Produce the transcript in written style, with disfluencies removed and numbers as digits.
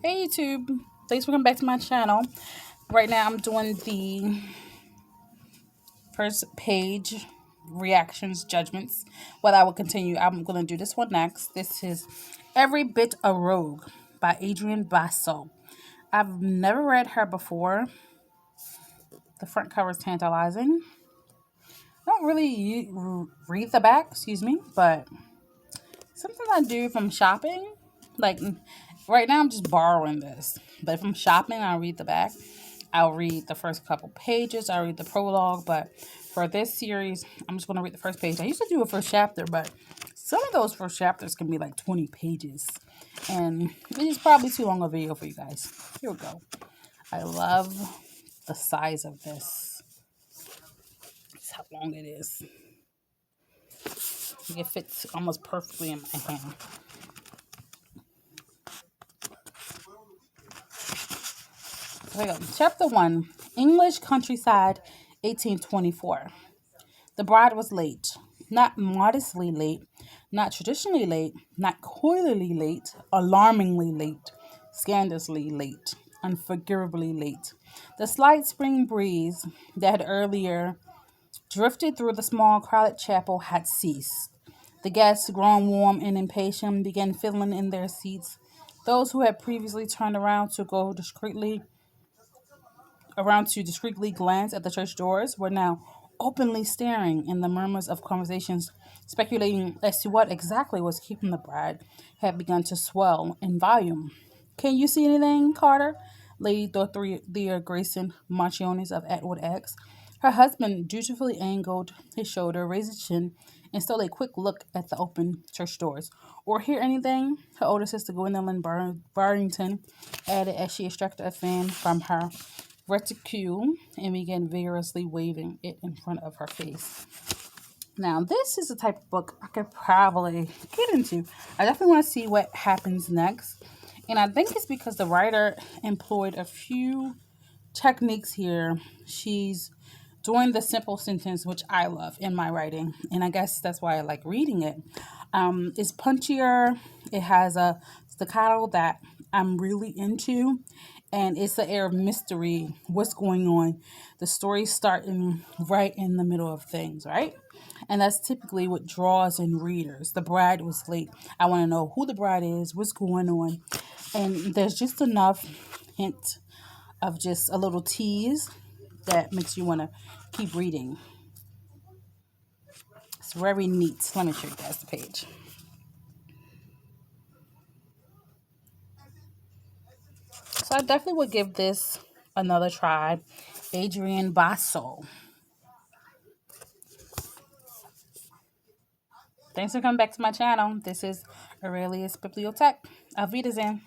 Hey YouTube, thanks for coming back to my channel. Right now I'm doing the first page reactions, judgments. What I will continue, I'm going to do this one next. This is Every Bit a Rogue by Adrienne Basso. I've never read her before. The front cover is tantalizing. I don't really read the back, excuse me, but sometimes I do if I'm shopping. Like right now, I'm just borrowing this. But if I'm shopping, I'll read the back. I'll read the first couple pages. I'll read the prologue. But for this series, I'm just going to read the first page. I used to do a first chapter, but some of those first chapters can be like 20 pages. And it is probably too long a video for you guys. Here we go. I love the size of this. That's how long it is. It fits almost perfectly in my hand. Here we go. Chapter 1, English Countryside, 1824. The bride was late. Not modestly late, not traditionally late, not coyly late, alarmingly late, scandalously late, unforgivably late. The slight spring breeze that had earlier drifted through the small, crowded chapel had ceased. The guests, grown warm and impatient, began fiddling in their seats. Those who had previously turned around to discreetly glance at the church doors were now openly staring, and the murmurs of conversations speculating as to what exactly was keeping the bride had begun to swell in volume. Can you see anything, Carter? Lady Dorothea Grayson Marchiones of Atwood X. Her husband dutifully angled his shoulder, raised his chin, and stole a quick look at the open church doors. Or hear anything? Her older sister Gwendolyn Barrington added as she extracted a fan from her reticule and began vigorously waving it in front of her face. Now, this is the type of book I could probably get into. I definitely want to see what happens next. And I think it's because the writer employed a few techniques here. She's doing the simple sentence, which I love in my writing. And I guess that's why I like reading it. It's punchier. It has a staccato that I'm really into. And it's the air of mystery. What's going on? The story's starting right in the middle of things, right? And that's typically what draws in readers. The bride was late. I want to know who the bride is, what's going on. And there's just enough hint of just a little tease that makes you want to keep reading. It's very neat. Let me show you guys the page. So I definitely would give this another try. Adrienne Basso. Thanks for coming back to my channel. This is Aurelius Bibliotech. Auf Wiedersehen.